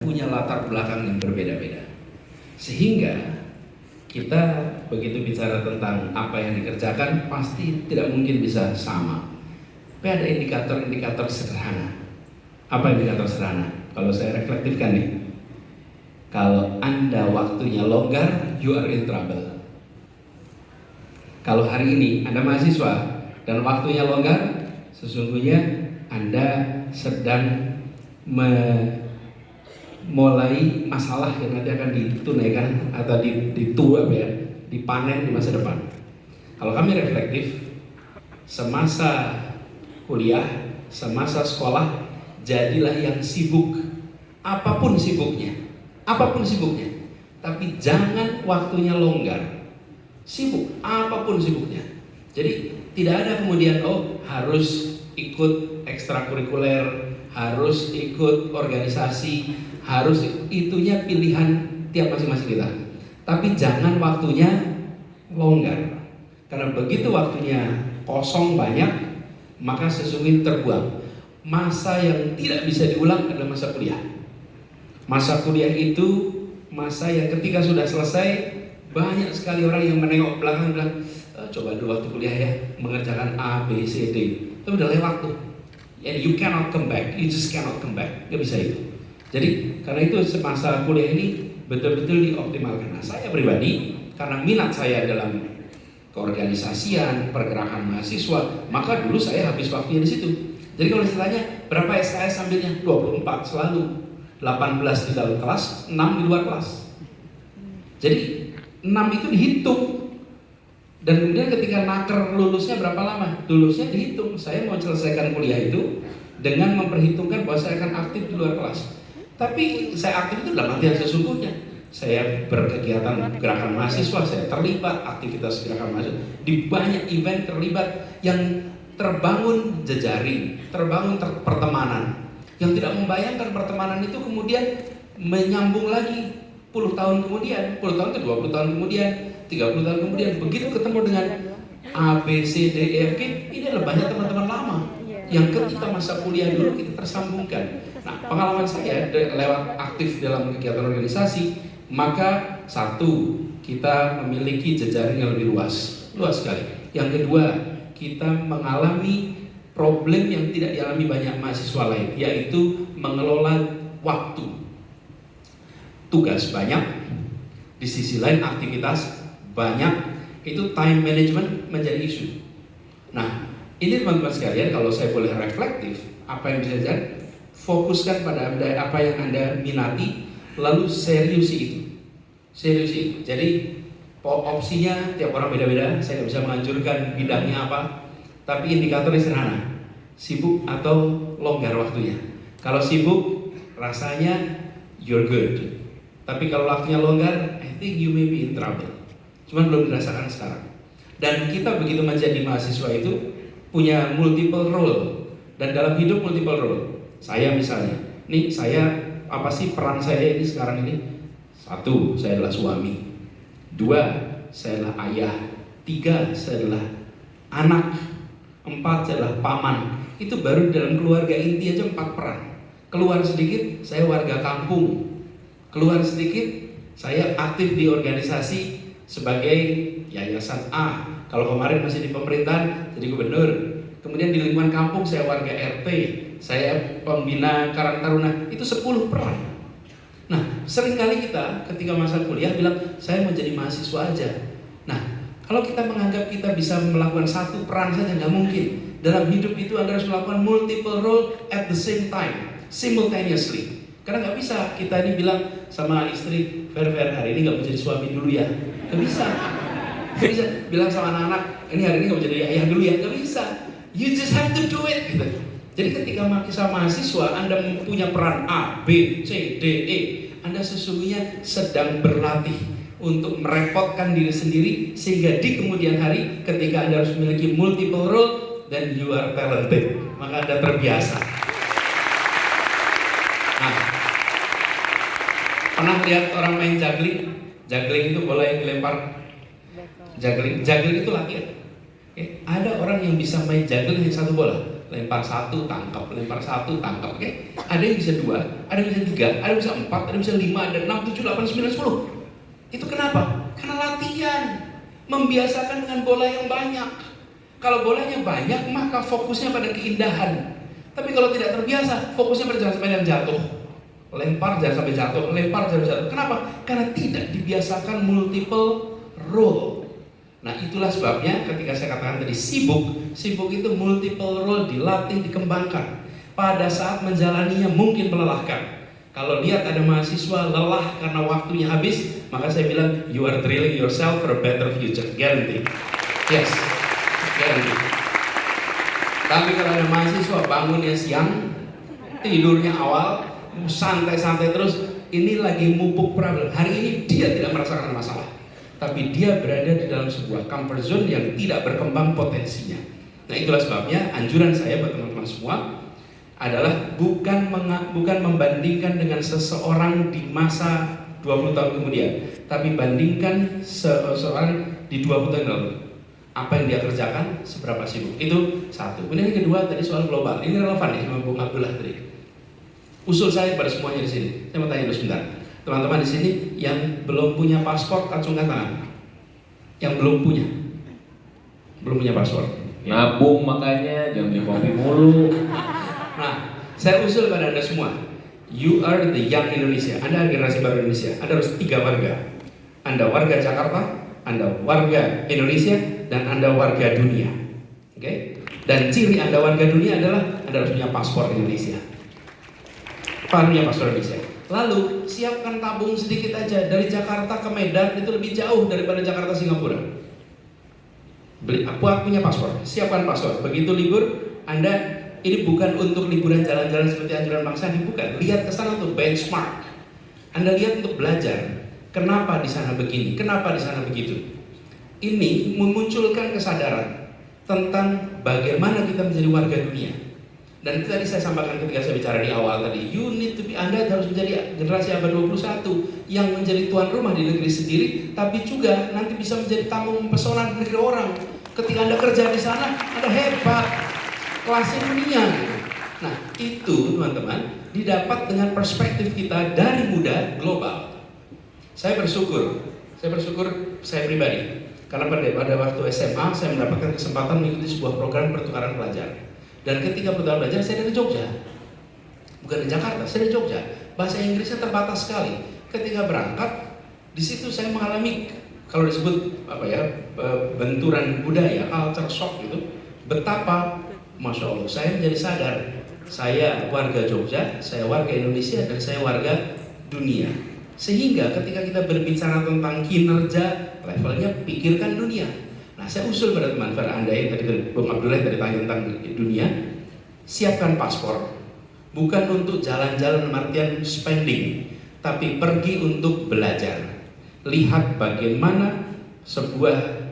punya latar belakang yang berbeda-beda. Sehingga kita begitu bicara tentang apa yang dikerjakan pasti tidak mungkin bisa sama. Tapi ada indikator-indikator sederhana. Apa indikator sederhana? Kalau saya reflektifkan nih, kalau Anda waktunya longgar, you are in trouble. Kalau hari ini Anda mahasiswa dan waktunya longgar, sesungguhnya Anda sedang mulai masalah yang nanti akan ditunaikan atau dipanen di masa depan. Kalau kami reflektif, semasa kuliah, semasa sekolah, jadilah yang sibuk, apapun sibuknya, tapi jangan waktunya longgar. Sibuk, apapun sibuknya. Jadi tidak ada kemudian harus ikut ekstrakurikuler, harus ikut organisasi, harus itunya pilihan tiap masing-masing kita. Tapi jangan waktunya longgar. Karena begitu waktunya kosong banyak, maka sesungguhnya terbuang. Masa yang tidak bisa diulang adalah masa kuliah. Masa kuliah itu masa yang ketika sudah selesai, banyak sekali orang yang menengok belakang bilang, coba dulu waktu kuliah ya, mengerjakan A, B, C, D. Itu udah lewat tuh. And you cannot come back, you just cannot come back. Gak bisa itu. Jadi karena itu semasa kuliah ini betul-betul dioptimalkan. Nah, saya pribadi karena minat saya dalam keorganisasian, pergerakan mahasiswa, maka dulu saya habis waktunya di situ. Jadi kalau ditanya berapa SKS ambilnya? 24 selalu. 18 di dalam kelas, 6 di luar kelas. Jadi 6 itu dihitung. Dan kemudian ketika naker lulusnya berapa lama? Lulusnya dihitung. Saya mau selesaikan kuliah itu dengan memperhitungkan bahwa saya akan aktif di luar kelas. Tapi saya aktif itu dalam artian sesungguhnya. Saya berkegiatan gerakan mahasiswa, saya terlibat aktivitas gerakan mahasiswa di banyak event terlibat yang terbangun jejaring, terbangun pertemanan. Yang tidak membayangkan pertemanan itu kemudian menyambung lagi 10 tahun kemudian, 10 tahun ke 20 tahun kemudian, 30 tahun kemudian, begitu ketemu dengan A, B, C, D, E, F, G, ini adalah banyak teman-teman lama yang ketika masa kuliah dulu kita tersambungkan. Nah, pengalaman saya lewat aktif dalam kegiatan organisasi, maka satu, kita memiliki jejaring yang lebih luas sekali. Yang kedua, kita mengalami problem yang tidak dialami banyak mahasiswa lain, yaitu mengelola waktu. Tugas banyak, di sisi lain aktivitas banyak, itu time management menjadi isu. Nah, ini teman-teman sekalian, kalau saya boleh reflektif, apa yang bisa jadi, fokuskan pada apa yang Anda minati, lalu seriusi itu. Jadi opsinya tiap orang beda-beda, saya nggak bisa menganjurkan bidangnya apa, tapi indikatornya sederhana, sibuk atau longgar waktunya. Kalau sibuk, rasanya you're good. Tapi kalau waktunya longgar, I think you may be in trouble. Cuman belum dirasakan sekarang. Dan kita begitu menjadi mahasiswa itu punya multiple role. Dan dalam hidup multiple role. Saya misalnya, nih saya apa sih peran saya ini sekarang ini? 1, saya adalah suami. 2, saya adalah ayah. 3, saya adalah anak. 4, saya adalah paman. Itu baru dalam keluarga inti aja 4 peran. Keluar sedikit, saya warga kampung. Keluar sedikit, saya aktif di organisasi sebagai yayasan A. Kalau kemarin masih di pemerintahan, jadi gubernur. Kemudian di lingkungan kampung, saya warga RT. Saya pembina Karang Taruna. Itu 10 peran. Nah, seringkali kita ketika masa kuliah bilang, saya mau jadi mahasiswa aja. Nah, kalau kita menganggap kita bisa melakukan 1 peran saja, nggak mungkin. Dalam hidup itu Anda harus melakukan multiple role at the same time, simultaneously. Karena nggak bisa kita ini bilang sama istri, Fer, hari ini nggak mau jadi suami dulu ya. Nggak bisa. Nggak bisa bilang sama anak-anak, ini hari ini nggak mau jadi ayah dulu ya. Nggak bisa. You just have to do it. Gitu. Jadi ketika mahasiswa Anda punya peran A, B, C, D, E, Anda sesungguhnya sedang berlatih untuk merepotkan diri sendiri, sehingga di kemudian hari ketika Anda harus memiliki multiple role, then you are talented, maka Anda terbiasa. Nah, pernah lihat orang main juggling? Juggling itu bola yang dilempar. Juggling itu latihan. Ada orang yang bisa main juggling hanya 1 bola. lempar 1 tangkap, lempar 1 tangkap, oke? Ada yang bisa 2, ada yang bisa 3, ada yang bisa 4, ada yang bisa 5, ada 6, 7, 8, 9, 10. Itu kenapa? Karena latihan, membiasakan dengan bola yang banyak. Kalau bolanya banyak, maka fokusnya pada keindahan. Tapi kalau tidak terbiasa, fokusnya pada jangan sampai yang jatuh. Lempar jangan sampai jatuh, lempar jangan sampai jatuh. Kenapa? Karena tidak dibiasakan multiple role. Nah, itulah sebabnya ketika saya katakan tadi sibuk itu multiple role, dilatih, dikembangkan. Pada saat menjalaninya mungkin melelahkan. Kalau lihat ada mahasiswa lelah karena waktunya habis, maka saya bilang you are drilling yourself for a better future, guarantee. Yes, guarantee. Tapi kalau ada mahasiswa bangunnya siang, tidurnya awal, santai-santai terus, ini lagi mupuk problem. Hari ini dia tidak merasakan masalah, tapi dia berada di dalam sebuah comfort zone yang tidak berkembang potensinya. Nah, itulah sebabnya anjuran saya buat teman-teman semua adalah bukan membandingkan dengan seseorang di masa 20 tahun kemudian, tapi bandingkan seseorang di 20 tahun lalu. Apa yang dia kerjakan, seberapa sibuk. Itu satu. Kemudian yang kedua tadi soal global. Ini relevan ya sama Bung Abdullah tadi. Usul saya pada semuanya di sini. Saya mau tanya dulu sebentar. Teman-teman di sini yang belum punya paspor, acungkan tangan. Yang belum punya paspor. Nabung makanya, jangan di kopi mulu. Nah, saya usul pada Anda semua. You are the young Indonesia. Anda generasi baru Indonesia. Anda harus 3 warga. Anda warga Jakarta, Anda warga Indonesia, dan Anda warga dunia. Oke? Dan ciri Anda warga dunia adalah Anda harus punya paspor Indonesia. Punya paspor Indonesia. Lalu siapkan tabung sedikit aja. Dari Jakarta ke Medan itu lebih jauh daripada Jakarta Singapura. Punya paspor, siapkan paspor. Begitu libur, Anda ini bukan untuk liburan jalan-jalan seperti anjuran Bang Sandi, bukan. Lihat ke sana untuk benchmark. Anda lihat untuk belajar. Kenapa di sana begini? Kenapa di sana begitu? Ini memunculkan kesadaran tentang bagaimana kita menjadi warga dunia. Dan itu tadi saya sampaikan ketika saya bicara di awal tadi. You need to be, Anda harus menjadi generasi abad 21 yang menjadi tuan rumah di negeri sendiri, tapi juga nanti bisa menjadi tamu mempesona di negeri orang. Ketika Anda kerja di sana, Anda hebat. Kelasnya dunia. Nah, itu teman-teman didapat dengan perspektif kita dari muda global. Saya bersyukur saya pribadi karena pada waktu SMA saya mendapatkan kesempatan mengikuti sebuah program pertukaran pelajar. Dan ketika pertukaran pelajar saya dari Jogja, bukan di Jakarta, saya dari Jogja. Bahasa Inggrisnya terbatas sekali. Ketika berangkat, di situ saya mengalami kalau disebut benturan budaya, culture shock gitu. Betapa Masya Allah, saya menjadi sadar, saya warga Jogja, saya warga Indonesia, dan saya warga dunia. Sehingga ketika kita berbicara tentang kinerja, levelnya pikirkan dunia. Nah, saya usul pada teman-teman Anda yang tadi Bung Abdullah tadi tanya tentang dunia, siapkan paspor. Bukan untuk jalan-jalan artian spending, tapi pergi untuk belajar. Lihat bagaimana sebuah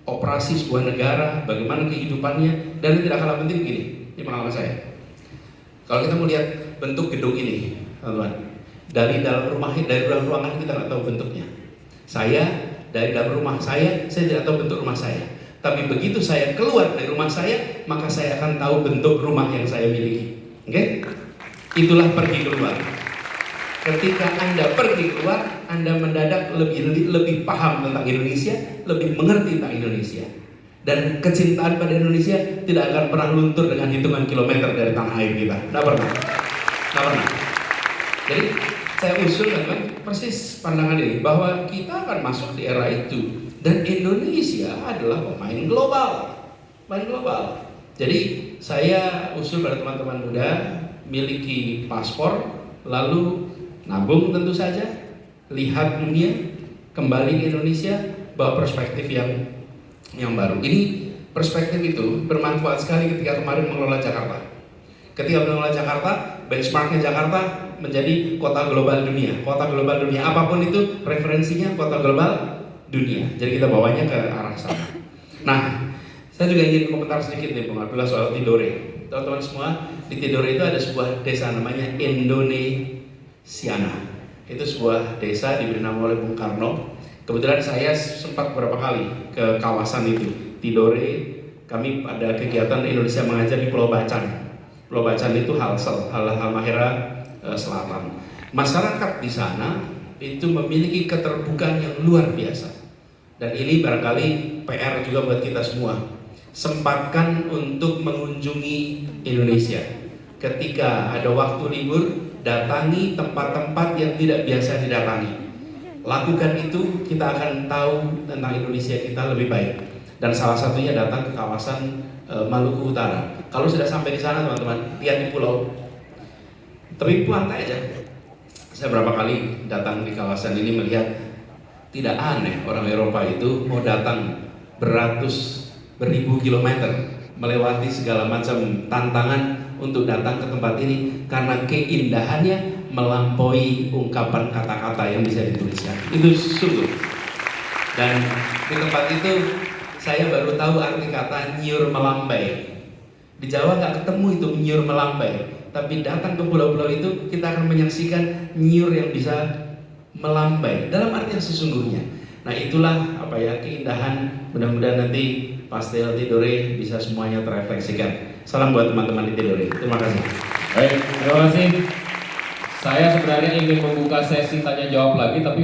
operasi sebuah negara, bagaimana kehidupannya, dan yang tidak kalah penting begini, ini pengalaman saya. Kalau kita mau lihat bentuk gedung ini, teman-teman, dari dalam ruangan kita nggak tahu bentuknya. Saya dari dalam rumah saya tidak tahu bentuk rumah saya. Tapi begitu saya keluar dari rumah saya, maka saya akan tahu bentuk rumah yang saya miliki. Oke? Itulah pergi keluar. Ketika Anda pergi keluar, Anda mendadak lebih paham tentang Indonesia, lebih mengerti tentang Indonesia. Dan kecintaan pada Indonesia tidak akan pernah luntur dengan hitungan kilometer dari tanah air kita. Tidak pernah. Jadi saya usul teman persis pandangan ini bahwa kita akan masuk di era itu dan Indonesia adalah pemain global. Jadi saya usul pada teman-teman muda miliki paspor, lalu nabung tentu saja, lihat dunia, kembali ke Indonesia, bawa perspektif yang baru. Ini perspektif itu bermanfaat sekali ketika kemarin mengelola Jakarta. Ketika mengelola Jakarta, benchmarknya Jakarta menjadi kota global dunia. Kota global dunia, apapun itu referensinya kota global dunia. Jadi kita bawanya ke arah sana. Nah, saya juga ingin komentar sedikit nih Bung Abdullah soal Tidore. Teman-teman semua, di Tidore itu ada sebuah desa namanya Indonesiana. Itu sebuah desa diberi nama oleh Bung Karno. Kebetulan saya sempat beberapa kali ke kawasan itu, Tidore, kami ada kegiatan Indonesia Mengajar di Pulau Bacan. Pulau Bacan itu Halmahera Selatan. Masyarakat di sana itu memiliki keterbukaan yang luar biasa. Dan ini barangkali PR juga buat kita semua. Sempatkan untuk mengunjungi Indonesia. Ketika ada waktu libur, datangi tempat-tempat yang tidak biasa didatangi. Lakukan itu, kita akan tahu tentang Indonesia kita lebih baik. Dan salah satunya datang ke kawasan Maluku Utara. Kalau sudah sampai di sana teman-teman, lihat di pulau, tapi pantai aja. Saya berapa kali datang di kawasan ini melihat tidak aneh orang Eropa itu mau datang beribu kilometer melewati segala macam tantangan untuk datang ke tempat ini karena keindahannya melampaui ungkapan kata-kata yang bisa dituliskan. Itu sungguh. Dan di tempat itu saya baru tahu arti kata nyiur melambai. Di Jawa nggak ketemu itu nyiur melambai. Tapi datang ke pulau-pulau itu kita akan menyaksikan nyiur yang bisa melambai dalam arti yang sesungguhnya. Nah itulah keindahan. Mudah-mudahan nanti Pastel Tidore bisa semuanya terefleksikan. Salam buat teman-teman di Tidore. Terima kasih. Baik, terima kasih. Saya sebenarnya ingin membuka sesi tanya jawab lagi, tapi